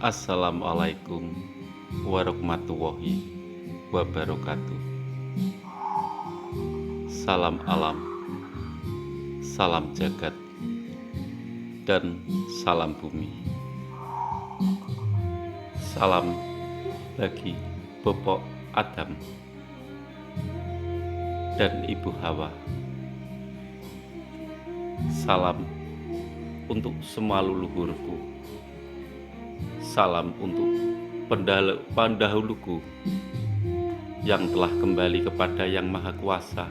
Assalamualaikum warahmatullahi wabarakatuh. Salam alam, salam jagat, dan salam bumi. Salam bagi Bopok Adam dan Ibu Hawa. Salam untuk semua leluhurku. Salam untuk pendahuluku yang telah kembali kepada Yang Maha Kuasa,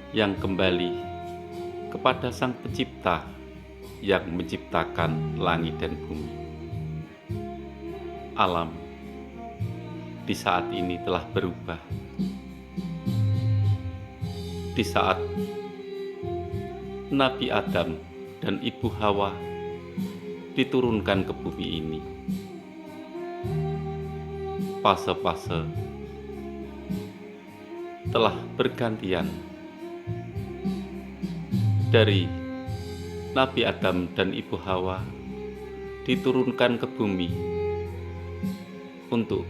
yang kembali kepada Sang Pencipta yang menciptakan langit dan bumi. Alam di saat ini telah berubah. Di saat Nabi Adam dan Ibu Hawa diturunkan ke bumi ini, fase-fase telah bergantian. Dari Nabi Adam dan Ibu Hawa diturunkan ke bumi untuk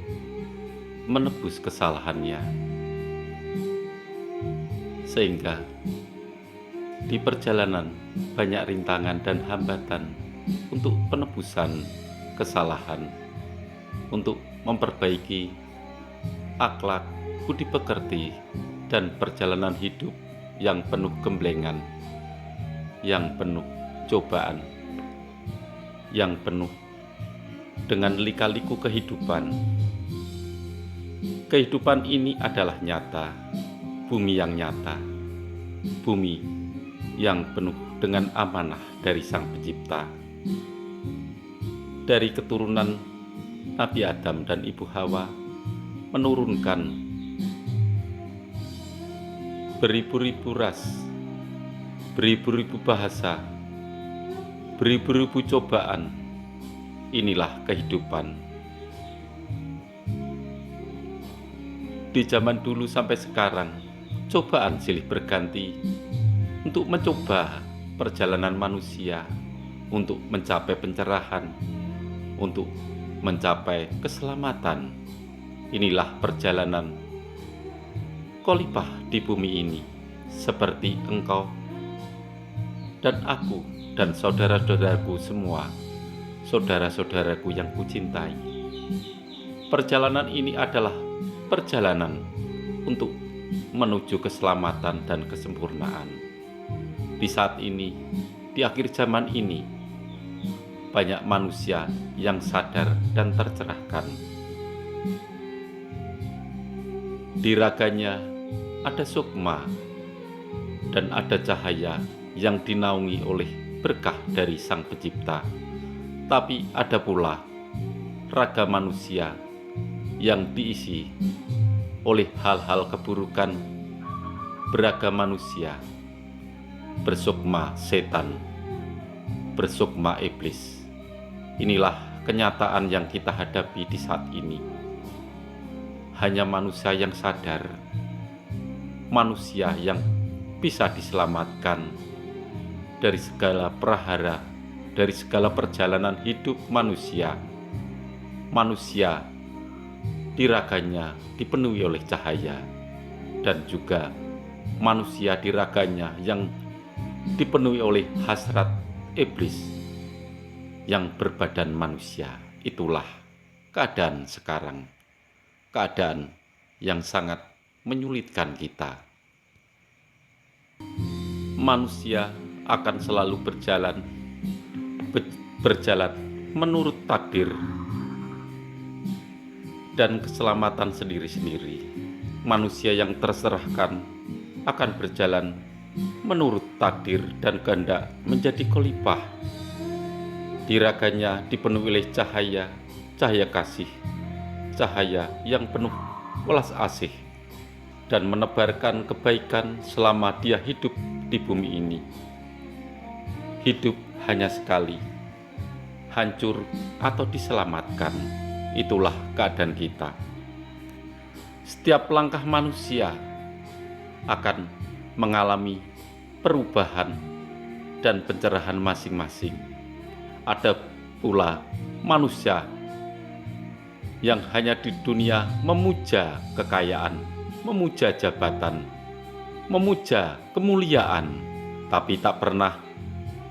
menebus kesalahannya, sehingga di perjalanan banyak rintangan dan hambatan untuk penebusan kesalahan, untuk memperbaiki akhlak, budi pekerti, dan perjalanan hidup yang penuh gemblengan, yang penuh cobaan, yang penuh dengan lika-liku kehidupan. Kehidupan ini adalah nyata, bumi yang nyata, bumi yang penuh dengan amanah dari Sang Pencipta. Dari keturunan Nabi Adam dan Ibu Hawa menurunkan beribu-ribu ras, beribu-ribu bahasa, beribu-ribu cobaan. Inilah kehidupan. Di zaman dulu sampai sekarang, cobaan silih berganti untuk mencoba perjalanan manusia untuk mencapai pencerahan, untuk mencapai keselamatan. Inilah perjalanan khalifah di bumi ini, seperti engkau dan aku dan saudara-saudaraku semua, saudara-saudaraku yang kucintai. Perjalanan ini adalah perjalanan untuk menuju keselamatan dan kesempurnaan. Di saat ini, di akhir zaman ini, banyak manusia yang sadar dan tercerahkan. Di raganya ada sukma dan ada cahaya yang dinaungi oleh berkah dari Sang Pencipta. Tapi ada pula raga manusia yang diisi oleh hal-hal keburukan, beragam manusia, bersukma setan, bersukma iblis. Inilah kenyataan yang kita hadapi di saat ini. Hanya manusia yang sadar, manusia yang bisa diselamatkan dari segala prahara, dari segala perjalanan hidup manusia. Manusia di raganya dipenuhi oleh cahaya, dan juga manusia di raganya yang dipenuhi oleh hasrat iblis yang berbadan manusia. Itulah keadaan sekarang, keadaan yang sangat menyulitkan kita. Manusia akan selalu berjalan menurut takdir dan keselamatan sendiri-sendiri. Manusia yang terserahkan akan berjalan menurut takdir dan kehendak menjadi khalifah. Di raganya dipenuhi oleh cahaya, cahaya kasih, cahaya yang penuh welas asih, dan menebarkan kebaikan selama dia hidup di bumi ini. Hidup hanya sekali, hancur atau diselamatkan. Itulah keadaan kita. Setiap langkah manusia akan mengalami perubahan dan pencerahan masing-masing. Ada pula manusia yang hanya di dunia memuja kekayaan, memuja jabatan, memuja kemuliaan, tapi tak pernah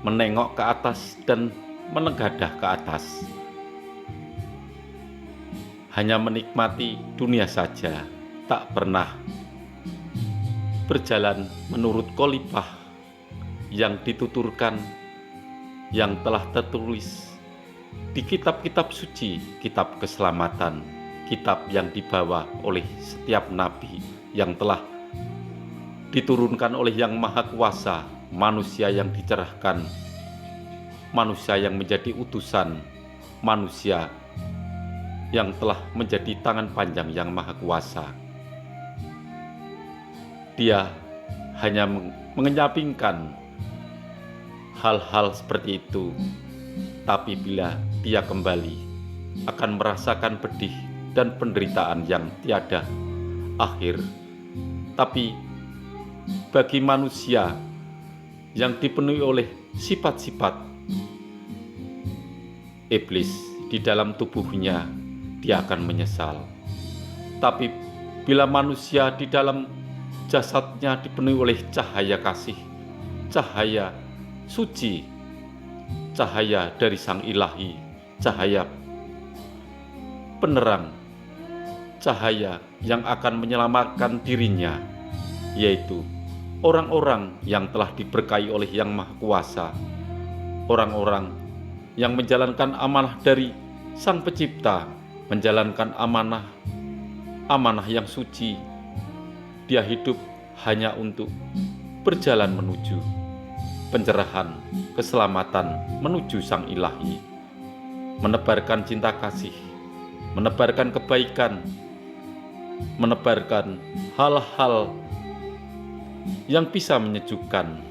menengok ke atas dan menengadah ke atas. Hanya menikmati dunia saja, tak pernah berjalan menurut khalifah yang dituturkan, yang telah tertulis di kitab-kitab suci, kitab keselamatan, kitab yang dibawa oleh setiap nabi yang telah diturunkan oleh Yang Maha Kuasa, manusia yang dicerahkan, manusia yang menjadi utusan, manusia yang telah menjadi tangan panjang Yang Maha Kuasa. Dia hanya mengenyampingkan hal-hal seperti itu, tapi bila dia kembali akan merasakan pedih dan penderitaan yang tiada akhir. Tapi bagi manusia yang dipenuhi oleh sifat-sifat iblis di dalam tubuhnya, dia akan menyesal. Tapi bila manusia di dalam jasadnya dipenuhi oleh cahaya kasih, cahaya suci, cahaya dari Sang Ilahi, cahaya penerang, cahaya yang akan menyelamatkan dirinya, yaitu orang-orang yang telah diberkahi oleh Yang Maha Kuasa, orang-orang yang menjalankan amanah dari Sang Pencipta, menjalankan amanah yang suci. Dia hidup hanya untuk berjalan menuju pencerahan, keselamatan, menuju Sang Ilahi, menebarkan cinta kasih, menebarkan kebaikan, menebarkan hal-hal yang bisa menyejukkan.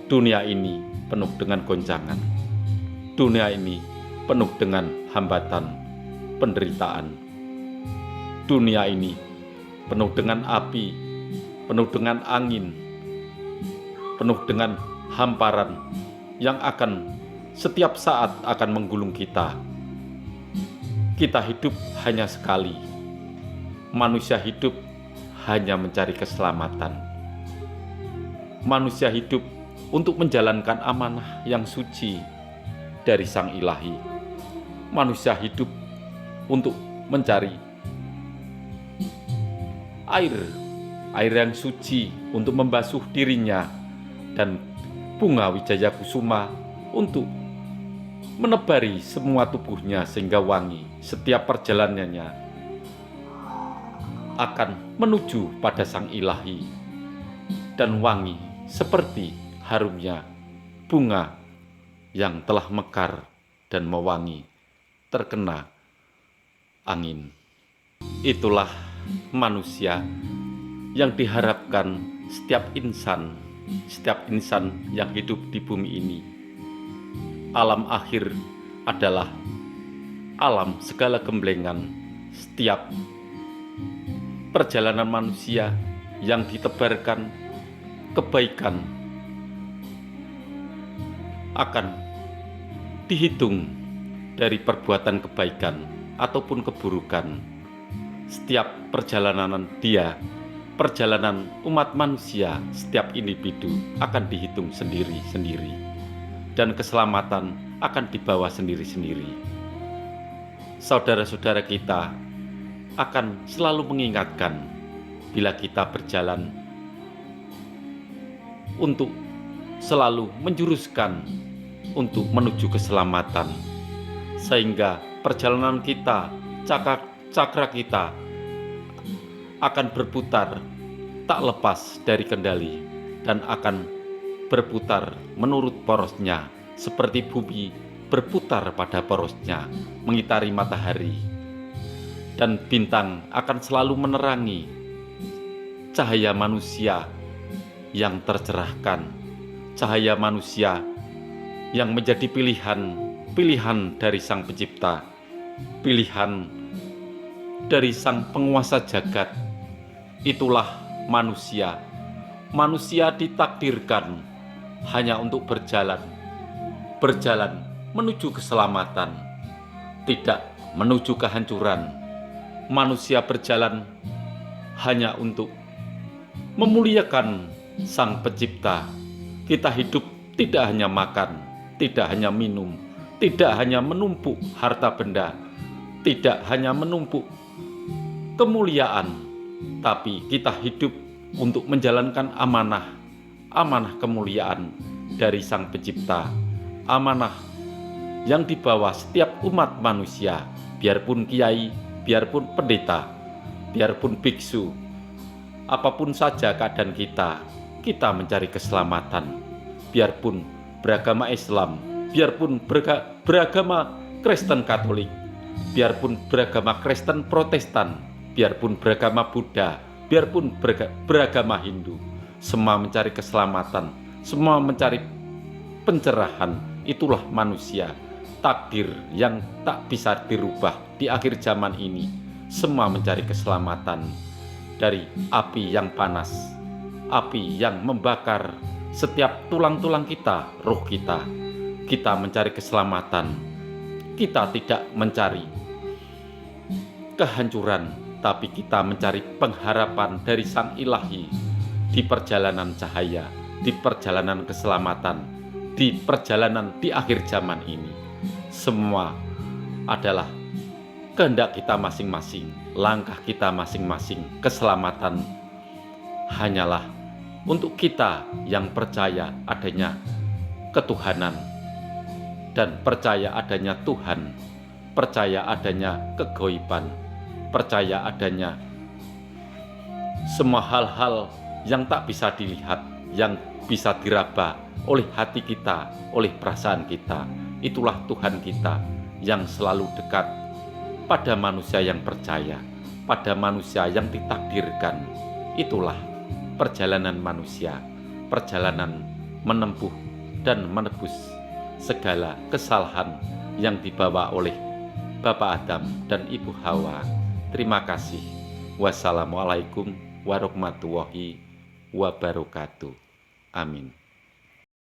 Dunia ini penuh dengan goncangan, dunia ini penuh dengan hambatan, penderitaan, dunia ini penuh dengan api, penuh dengan angin, penuh dengan hamparan yang akan setiap saat akan menggulung kita. Kita hidup hanya sekali. Manusia hidup hanya mencari keselamatan. Manusia hidup untuk menjalankan amanah yang suci dari Sang Ilahi. Manusia hidup untuk mencari air yang suci untuk membasuh dirinya, dan bunga wijaya kusuma untuk menebari semua tubuhnya sehingga wangi. Setiap perjalanannya akan menuju pada Sang Ilahi dan wangi seperti harumnya bunga yang telah mekar dan mewangi terkena angin. Itulah manusia yang diharapkan setiap insan yang hidup di bumi ini. Alam akhir adalah alam segala gemblengan. Setiap perjalanan manusia yang ditebarkan kebaikan akan dihitung dari perbuatan kebaikan ataupun keburukan. Setiap perjalanan perjalanan umat manusia, setiap individu akan dihitung sendiri-sendiri, dan keselamatan akan dibawa sendiri-sendiri. Saudara-saudara kita akan selalu mengingatkan bila kita berjalan untuk selalu menjuruskan untuk menuju keselamatan, sehingga perjalanan kita, cakra kita akan berputar tak lepas dari kendali dan akan berputar menurut porosnya, seperti bumi berputar pada porosnya mengitari matahari, dan bintang akan selalu menerangi cahaya manusia yang tercerahkan, cahaya manusia yang menjadi pilihan dari Sang Pencipta, pilihan dari Sang Penguasa jagat. Itulah manusia. Manusia ditakdirkan hanya untuk berjalan menuju keselamatan, tidak menuju kehancuran. Manusia berjalan hanya untuk memuliakan Sang Pencipta. Kita hidup tidak hanya makan, tidak hanya minum, tidak hanya menumpuk harta benda, tidak hanya menumpuk kemuliaan, tapi kita hidup untuk menjalankan amanah kemuliaan dari Sang Pencipta, amanah yang dibawa setiap umat manusia, biarpun kiai, biarpun pendeta, biarpun biksu, apapun saja keadaan kita mencari keselamatan. Biarpun beragama Islam, biarpun beragama Kristen Katolik, biarpun beragama Kristen Protestan, biarpun beragama Buddha, biarpun beragama Hindu, semua mencari keselamatan, semua mencari pencerahan. Itulah manusia, takdir yang tak bisa dirubah di akhir zaman ini. Semua mencari keselamatan dari api yang panas, api yang membakar setiap tulang-tulang kita, roh kita. Kita mencari keselamatan. Kita tidak mencari kehancuran, tapi kita mencari pengharapan dari Sang Ilahi di perjalanan cahaya, di perjalanan keselamatan, di perjalanan di akhir zaman ini. Semua adalah kehendak kita masing-masing, langkah kita masing-masing. Keselamatan hanyalah untuk kita yang percaya adanya ketuhanan dan percaya adanya Tuhan, percaya adanya kegoiban, percaya adanya semua hal-hal yang tak bisa dilihat, yang bisa diraba oleh hati kita, oleh perasaan kita. Itulah Tuhan kita yang selalu dekat pada manusia yang percaya, pada manusia yang ditakdirkan. Itulah perjalanan manusia, perjalanan menempuh dan menebus segala kesalahan yang dibawa oleh Bapak Adam dan Ibu Hawa. Terima kasih. Wassalamualaikum warahmatullahi wabarakatuh. Amin.